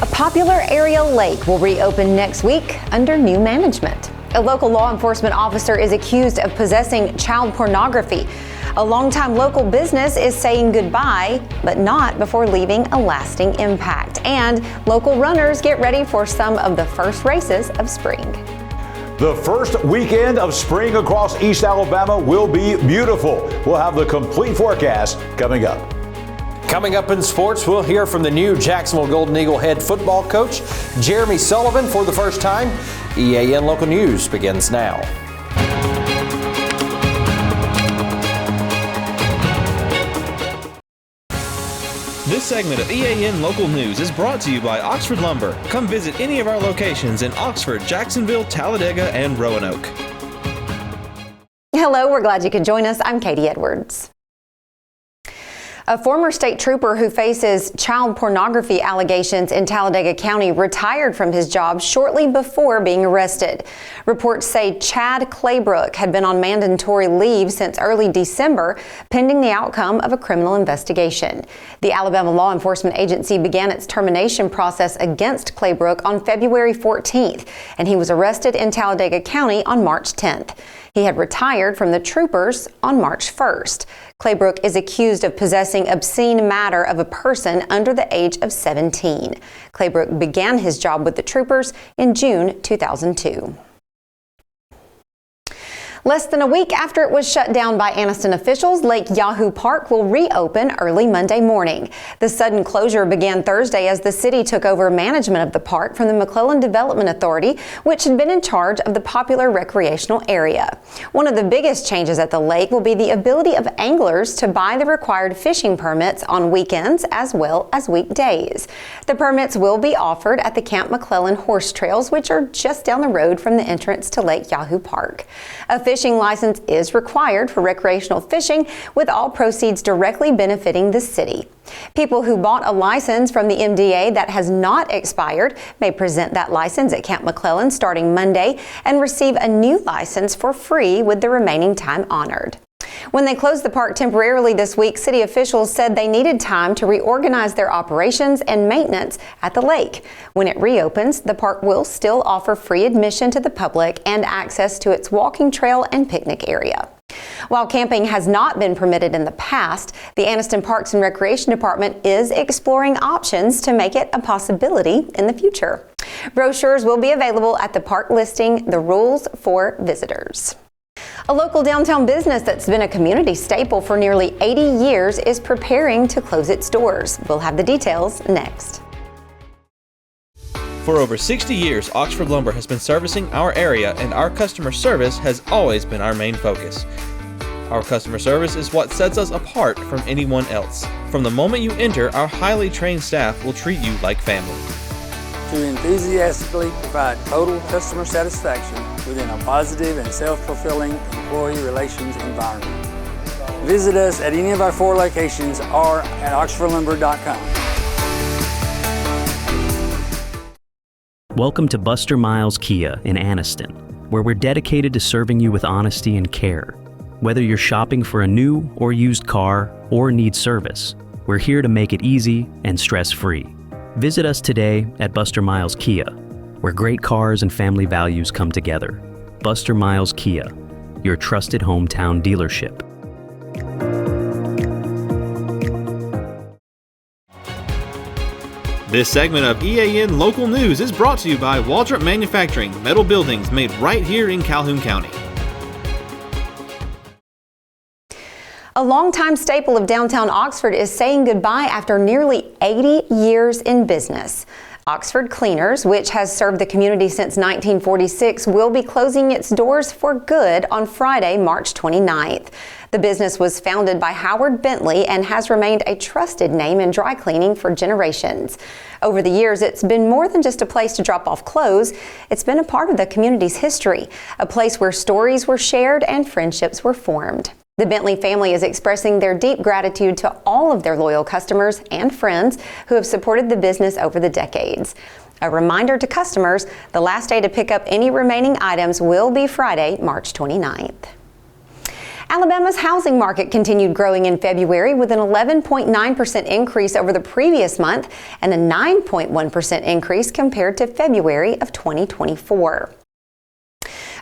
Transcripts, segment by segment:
A popular area lake will reopen next week under new management. A local law enforcement officer is accused of possessing child pornography. A longtime local business is saying goodbye, but not before leaving a lasting impact. And local runners get ready for some of the first races of spring. The first weekend of spring across East Alabama will be beautiful. We'll have the complete forecast coming up. Coming up in sports, we'll hear from the new Jacksonville Golden Eagle head football coach, Jeremy Sullivan, for the first time. EAN Local News begins now. This segment of EAN Local News is brought to you by Oxford Lumber. Come visit any of our locations in Oxford, Jacksonville, Talladega, and Roanoke. Hello, we're glad you could join us. I'm Katie Edwards. A former state trooper who faces child pornography allegations in Talladega County retired from his job shortly before being arrested. Reports say Chad Claybrook had been on mandatory leave since early December, pending the outcome of a criminal investigation. The Alabama Law Enforcement Agency began its termination process against Claybrook on February 14th, and he was arrested in Talladega County on March 10th. He had retired from the troopers on March 1st. Claybrook is accused of possessing obscene matter of a person under the age of 17. Claybrook began his job with the troopers in June 2002. Less than a week after it was shut down by Anniston officials, Lake Yahoo Park will reopen early Monday morning. The sudden closure began Thursday as the city took over management of the park from the McClellan Development Authority, which had been in charge of the popular recreational area. One of the biggest changes at the lake will be the ability of anglers to buy the required fishing permits on weekends as well as weekdays. The permits will be offered at the Camp McClellan horse trails, which are just down the road from the entrance to Lake Yahoo Park. A fishing license is required for recreational fishing, with all proceeds directly benefiting the city. People who bought a license from the MDA that has not expired may present that license at Camp McClellan starting Monday and receive a new license for free with the remaining time honored. When they closed the park temporarily this week, city officials said they needed time to reorganize their operations and maintenance at the lake. When it reopens, the park will still offer free admission to the public and access to its walking trail and picnic area. While camping has not been permitted in the past, the Anniston Parks and Recreation Department is exploring options to make it a possibility in the future. Brochures will be available at the park listing the rules for visitors. A local downtown business that's been a community staple for nearly 80 years is preparing to close its doors. We'll have the details next. For over 60 years, Oxford Lumber has been servicing our area, and our customer service has always been our main focus. Our customer service is what sets us apart from anyone else. From the moment you enter, our highly trained staff will treat you like family. To enthusiastically provide total customer satisfaction within a positive and self-fulfilling employee relations environment. Visit us at any of our 4 locations or at oxfordlumber.com. Welcome to Buster Miles Kia in Anniston, where we're dedicated to serving you with honesty and care. Whether you're shopping for a new or used car or need service, we're here to make it easy and stress-free. Visit us today at Buster Miles Kia, where great cars and family values come together. Buster Miles Kia, your trusted hometown dealership. This segment of EAN Local News is brought to you by Waldrop Manufacturing, metal buildings made right here in Calhoun County. A longtime staple of downtown Oxford is saying goodbye after nearly 80 years in business. Oxford Cleaners, which has served the community since 1946, will be closing its doors for good on Friday, March 29th. The business was founded by Howard Bentley and has remained a trusted name in dry cleaning for generations. Over the years, it's been more than just a place to drop off clothes. It's been a part of the community's history, a place where stories were shared and friendships were formed. The Bentley family is expressing their deep gratitude to all of their loyal customers and friends who have supported the business over the decades. A reminder to customers, the last day to pick up any remaining items will be Friday, March 29th. Alabama's housing market continued growing in February with an 11.9% increase over the previous month and a 9.1% increase compared to February of 2024.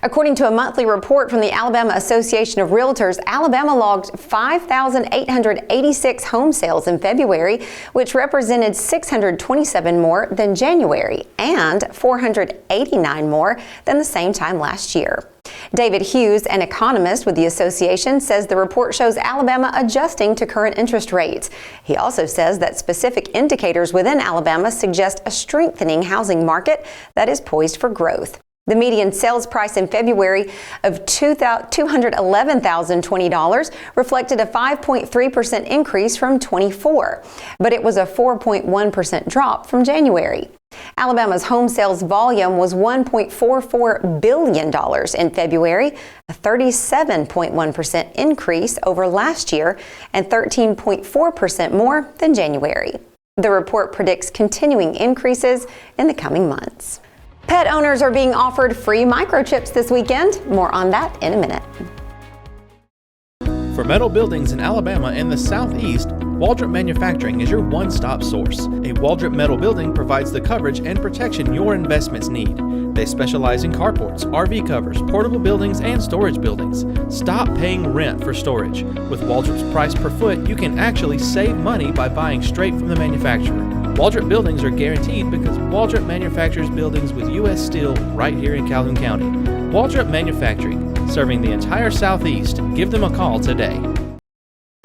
According to a monthly report from the Alabama Association of Realtors, Alabama logged 5,886 home sales in February, which represented 627 more than January and 489 more than the same time last year. David Hughes, an economist with the association, says the report shows Alabama adjusting to current interest rates. He also says that specific indicators within Alabama suggest a strengthening housing market that is poised for growth. The median sales price in February of $211,020 reflected a 5.3% increase from 24, but it was a 4.1% drop from January. Alabama's home sales volume was $1.44 billion in February, a 37.1% increase over last year and 13.4% more than January. The report predicts continuing increases in the coming months. Pet owners are being offered free microchips this weekend. More on that in a minute. For metal buildings in Alabama and the Southeast, Waldrop Manufacturing is your one-stop source. A Waldrop metal building provides the coverage and protection your investments need. They specialize in carports, RV covers, portable buildings, and storage buildings. Stop paying rent for storage. With Waldrop's price per foot, you can actually save money by buying straight from the manufacturer. Waldrop buildings are guaranteed because Waldrop manufactures buildings with U.S. steel right here in Calhoun County. Waldrop Manufacturing, serving the entire Southeast. Give them a call today.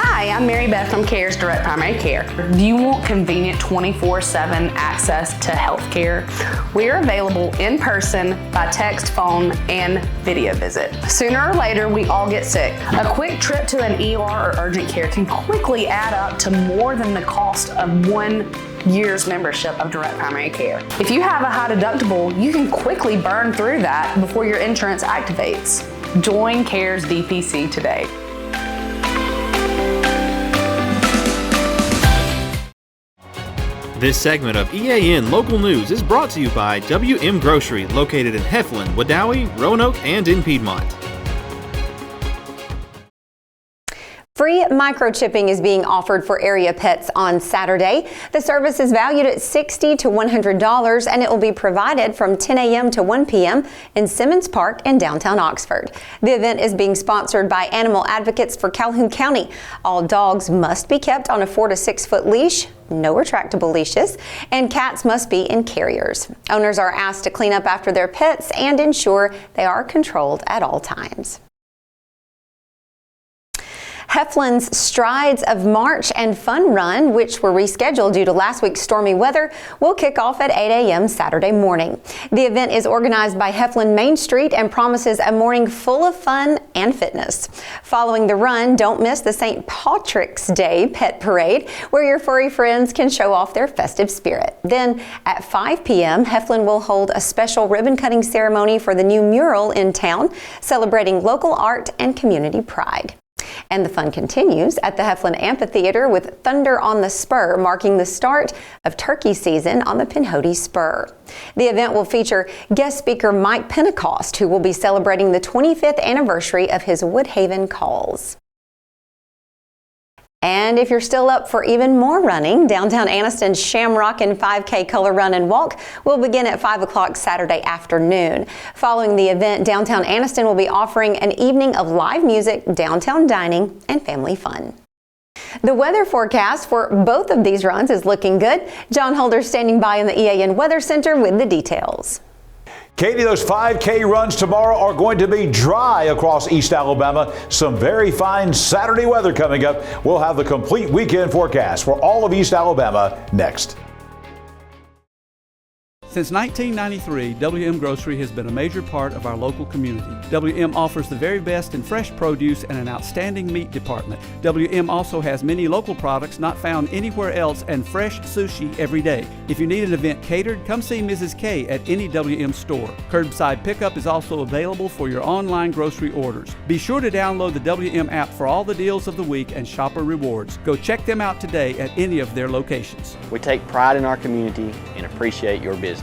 Hi, I'm Mary Beth from CARES Direct Primary Care. Do you want convenient 24/7 access to health care? We're available in person, by text, phone, and video visit. Sooner or later, we all get sick. A quick trip to an ER or urgent care can quickly add up to more than the cost of 1 year's membership of Direct Primary Care. If you have a high deductible, you can quickly burn through that before your insurance activates. Join CARES DPC today. This segment of EAN Local News is brought to you by WM Grocery, located in Heflin, Wadowee, Roanoke, and in Piedmont. Free microchipping is being offered for area pets on Saturday. The service is valued at $60 to $100 and it will be provided from 10 a.m. to 1 p.m. in Simmons Park in downtown Oxford. The event is being sponsored by Animal Advocates for Calhoun County. All dogs must be kept on a 4 to 6 foot leash, no retractable leashes, and cats must be in carriers. Owners are asked to clean up after their pets and ensure they are controlled at all times. Heflin's Strides of March and Fun Run, which were rescheduled due to last week's stormy weather, will kick off at 8 a.m. Saturday morning. The event is organized by Heflin Main Street and promises a morning full of fun and fitness. Following the run, don't miss the St. Patrick's Day Pet Parade, where your furry friends can show off their festive spirit. Then at 5 p.m., Heflin will hold a special ribbon-cutting ceremony for the new mural in town, celebrating local art and community pride. And the fun continues at the Heflin Amphitheater with Thunder on the Spur, marking the start of turkey season on the Pinhoti Spur. The event will feature guest speaker Mike Pentecost, who will be celebrating the 25th anniversary of his Woodhaven calls. And if you're still up for even more running, downtown Anniston's Shamrock and 5K Color Run and Walk will begin at 5 o'clock Saturday afternoon. Following the event, downtown Anniston will be offering an evening of live music, downtown dining, and family fun. The weather forecast for both of these runs is looking good. John Holder standing by in the EAN Weather Center with the details. Katie, those 5K runs tomorrow are going to be dry across East Alabama. Some very fine Saturday weather coming up. We'll have the complete weekend forecast for all of East Alabama next. Since 1993, WM Grocery has been a major part of our local community. WM offers the very best in fresh produce and an outstanding meat department. WM also has many local products not found anywhere else and fresh sushi every day. If you need an event catered, come see Mrs. K at any WM store. Curbside pickup is also available for your online grocery orders. Be sure to download the WM app for all the deals of the week and shopper rewards. Go check them out today at any of their locations. We take pride in our community and appreciate your business.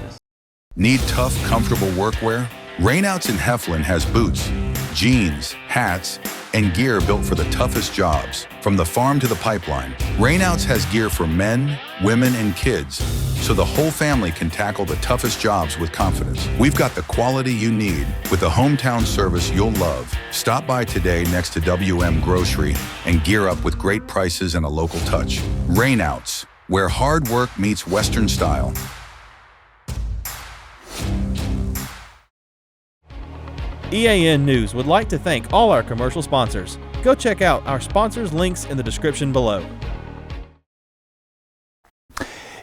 Need tough, comfortable workwear? Rainouts in Heflin has boots, jeans, hats, and gear built for the toughest jobs. From the farm to the pipeline, Rainouts has gear for men, women, and kids, so the whole family can tackle the toughest jobs with confidence. We've got the quality you need with the hometown service you'll love. Stop by today next to WM Grocery and gear up with great prices and a local touch. Rainouts, where hard work meets Western style. EAN News would like to thank all our commercial sponsors. Go check out our sponsors' links in the description below.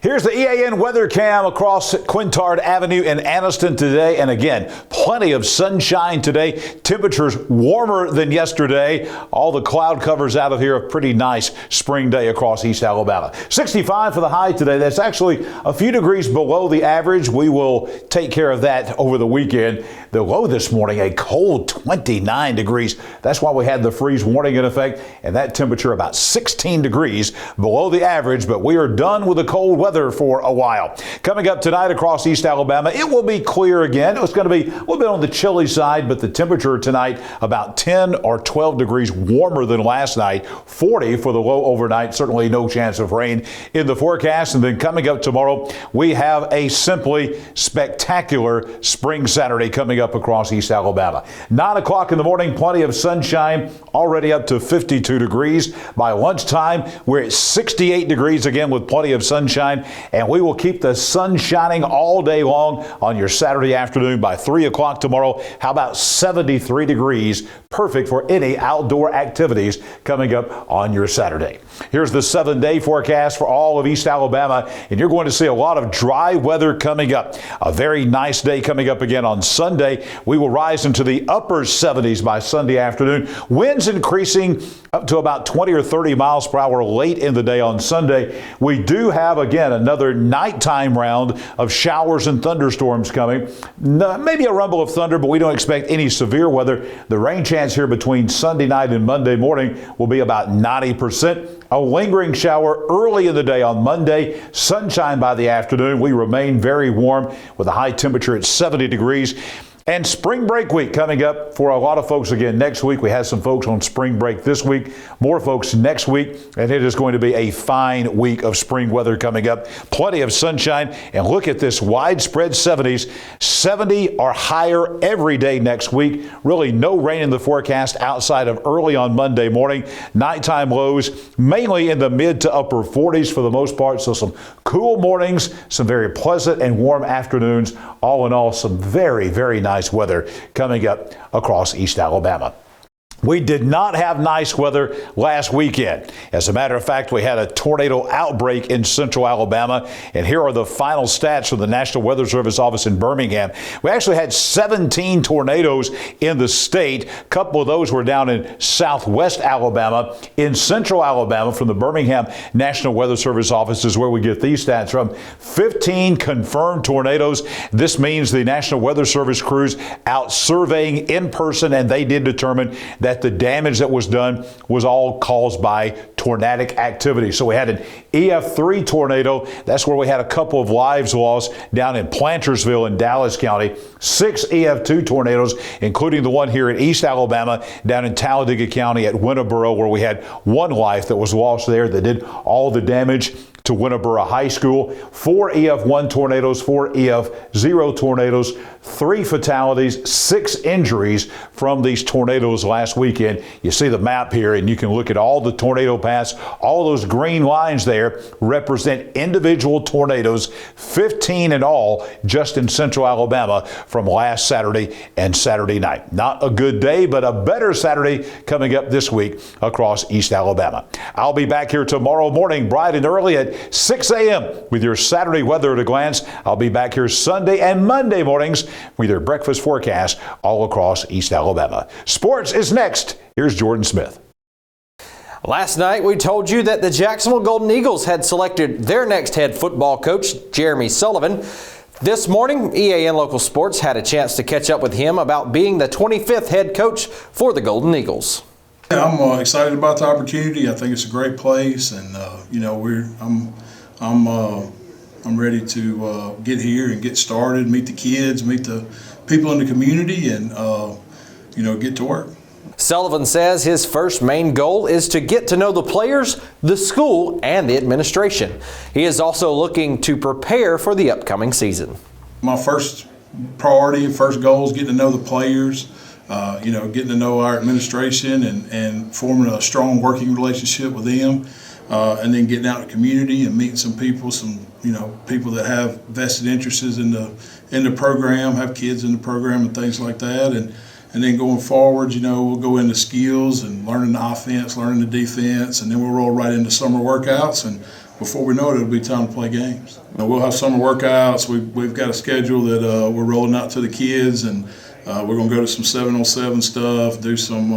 Here's the EAN weather cam across Quintard Avenue in Anniston today. And again, plenty of sunshine today. Temperatures warmer than yesterday. All the cloud covers out of here. A pretty nice spring day across East Alabama. 65 for the high today. That's actually a few degrees below the average. We will take care of that over the weekend. The low this morning, a cold 29 degrees. That's why we had the freeze warning in effect. And that temperature about 16 degrees below the average. But we are done with the cold weather for a while. Coming up tonight across East Alabama, it will be clear again. It's going to be a little bit on the chilly side, but the temperature tonight about 10 or 12 degrees warmer than last night. 40 for the low overnight. Certainly no chance of rain in the forecast. And then coming up tomorrow, we have a simply spectacular spring Saturday coming up across East Alabama. 9 o'clock in the morning, plenty of sunshine, already up to 52 degrees. By lunchtime, we're at 68 degrees again with plenty of sunshine. And we will keep the sun shining all day long on your Saturday afternoon. By 3 o'clock tomorrow, how about 73 degrees? Perfect for any outdoor activities coming up on your Saturday. Here's the 7-day forecast for all of East Alabama, and you're going to see a lot of dry weather coming up. A very nice day coming up again on Sunday. We will rise into the upper 70s by Sunday afternoon. Winds increasing up to about 20 or 30 miles per hour late in the day on Sunday. We do have, again, another nighttime round of showers and thunderstorms coming. Maybe a rumble of thunder, but we don't expect any severe weather. The rain chance here between Sunday night and Monday morning will be about 90%. A lingering shower early in the day on Monday. Sunshine by the afternoon. We remain very warm with a high temperature at 70 degrees. And spring break week coming up for a lot of folks again next week. We had some folks on spring break this week, more folks next week, and it is going to be a fine week of spring weather coming up. Plenty of sunshine, and look at this widespread 70s. 70 or higher every day next week. Really no rain in the forecast outside of early on Monday morning. Nighttime lows mainly in the mid to upper 40s for the most part, so some cool mornings, some very pleasant and warm afternoons. All in all, some very, very nice weather coming up across East Alabama. We did not have nice weather last weekend. As a matter of fact, we had a tornado outbreak in central Alabama, and here are the final stats from the National Weather Service office in Birmingham. We actually had 17 tornadoes in the state. A couple of those were down in southwest Alabama. In central Alabama, from the Birmingham National Weather Service office is where we get these stats from. 15 confirmed tornadoes. This means the National Weather Service crews out surveying in person, and they did determine that the damage that was done was all caused by tornadic activity. So we had an EF3 tornado. That's where we had a couple of lives lost down in Plantersville in Dallas County. 6 EF2 tornadoes, including the one here in East Alabama, down in Talladega County at Winterboro, where we had 1 life that was lost there that did all the damage to Winterboro High School. 4 EF1 tornadoes, 4 EF0 tornadoes, 3 fatalities, 6 injuries from these tornadoes last weekend. You see the map here, and you can look at all the tornado paths. All those green lines there represent individual tornadoes, 15 in all, just in central Alabama from last Saturday and Saturday night. Not a good day, but a better Saturday coming up this week across East Alabama. I'll be back here tomorrow morning, bright and early at 6 a.m. with your Saturday weather at a glance. I'll be back here Sunday and Monday mornings with your breakfast forecast all across East Alabama. Sports is next. Here's Jordan Smith. Last night, we told you that the Jacksonville Golden Eagles had selected their next head football coach, Jeremy Sullivan. This morning, EAN Local Sports had a chance to catch up with him about being the 25th head coach for the Golden Eagles. I'm excited about the opportunity. I think it's a great place, and I'm ready to get here and get started, meet the kids, meet the people in the community, and get to work. Sullivan says his first main goal is to get to know the players, the school, and the administration. He is also looking to prepare for the upcoming season. My first priority, first goal is getting to know the players, getting to know our administration and forming a strong working relationship with them, and then getting out in the community and meeting some people, people that have vested interests in the program, have kids in the program and things like that. And then going forward, we'll go into skills and learning the offense, learning the defense, and then we'll roll right into summer workouts. And before we know it, it'll be time to play games. We'll have summer workouts. We've got a schedule that we're rolling out to the kids, and we're going to go to some 7-on-7 stuff, do some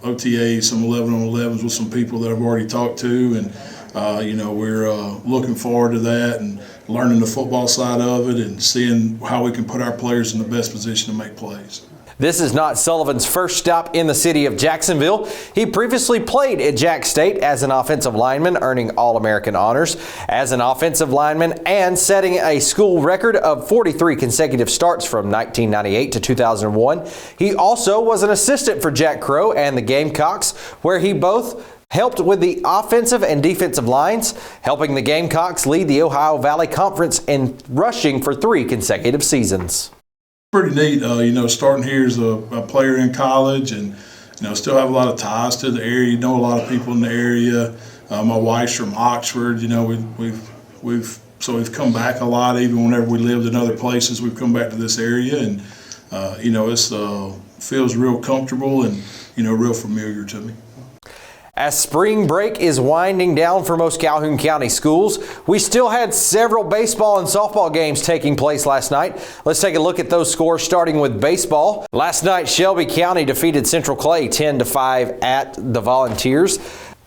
OTAs, some 11-on-11s with some people that I've already talked to. And, we're looking forward to that and learning the football side of it and seeing how we can put our players in the best position to make plays. This is not Sullivan's first stop in the city of Jacksonville. He previously played at Jack State as an offensive lineman, earning All-American honors as an offensive lineman and setting a school record of 43 consecutive starts from 1998 to 2001. He also was an assistant for Jack Crow and the Gamecocks, where he both helped with the offensive and defensive lines, helping the Gamecocks lead the Ohio Valley Conference in rushing for 3 consecutive seasons. Pretty neat, starting here as a player in college and, still have a lot of ties to the area, a lot of people in the area. My wife's from Oxford, we've come back a lot, even whenever we lived in other places, we've come back to this area and, it feels real comfortable and, real familiar to me. As spring break is winding down for most Calhoun County schools, we still had several baseball and softball games taking place last night. Let's take a look at those scores, starting with baseball. Last night, Shelby County defeated Central Clay 10-5 at the Volunteers.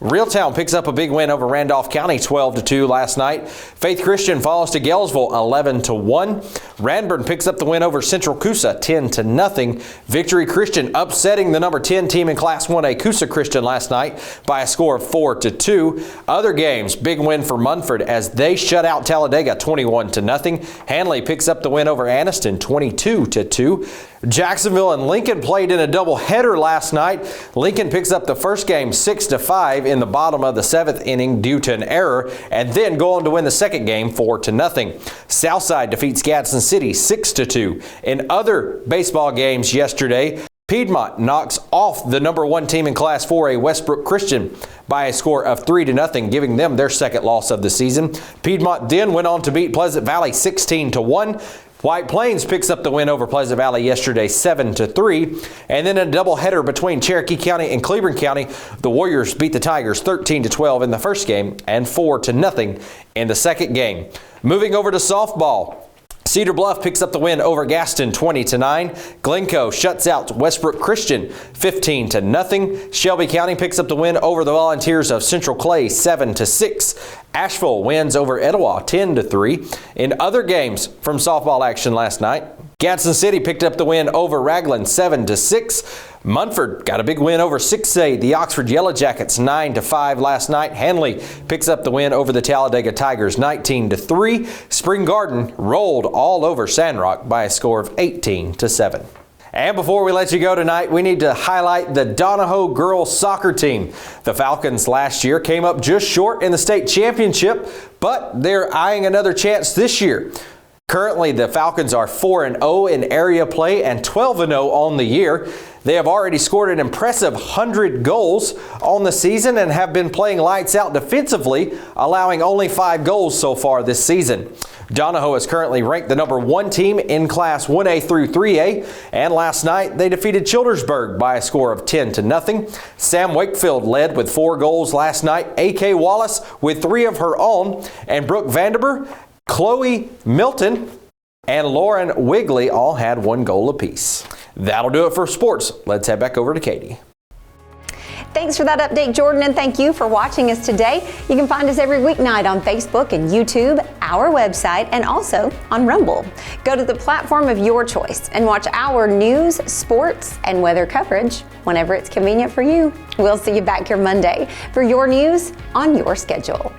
Reeltown picks up a big win over Randolph County 12-2 last night. Faith Christian falls to Galesville 11-1. Ranburn picks up the win over Central Coosa 10-0. Victory Christian upsetting the number 10 team in Class 1A Coosa Christian last night by a score of 4-2. Other games, big win for Munford as they shut out Talladega 21-0. Hanley picks up the win over Anniston 22-2. Jacksonville and Lincoln played in a doubleheader last night. Lincoln picks up the first game 6-5 in the bottom of the 7th inning due to an error, and then go on to win the second game 4-0. Southside defeats Gadsden City 6-2. In other baseball games yesterday, Piedmont knocks off the number 1 team in Class 4A Westbrook Christian by a score of 3-0, giving them their second loss of the season. Piedmont then went on to beat Pleasant Valley 16-1. White Plains picks up the win over Pleasant Valley yesterday 7-3. And then in a doubleheader between Cherokee County and Cleveland County, the Warriors beat the Tigers 13-12 in the first game and 4-0 in the second game. Moving over to softball. Cedar Bluff picks up the win over Gaston 20-9. Glencoe shuts out Westbrook Christian 15-0. Shelby County picks up the win over the Volunteers of Central Clay 7-6. Asheville wins over Etowah 10-3. In other games from softball action last night, Gadsden City picked up the win over Raglan 7-6. Munford got a big win over 6A, the Oxford Yellow Jackets 9-5 last night. Hanley picks up the win over the Talladega Tigers 19-3. Spring Garden rolled all over Sandrock by a score of 18-7. And before we let you go tonight, we need to highlight the Donahoe girls soccer team. The Falcons last year came up just short in the state championship, but they're eyeing another chance this year. Currently, the Falcons are 4-0 in area play and 12-0 on the year. They have already scored an impressive 100 goals on the season and have been playing lights out defensively, allowing only 5 goals so far this season. Donahoe is currently ranked the number 1 team in Class 1A through 3A, and last night they defeated Childersburg by a score of 10-0. Sam Wakefield led with 4 goals last night, A.K. Wallace with 3 of her own, and Brooke Vanderber, Chloe Milton, and Lauren Wigley all had 1 goal apiece. That'll do it for sports. Let's head back over to Katie. Thanks for that update, Jordan, and thank you for watching us today. You can find us every weeknight on Facebook and YouTube, our website, and also on Rumble. Go to the platform of your choice and watch our news, sports, and weather coverage whenever it's convenient for you. We'll see you back here Monday for your news on your schedule.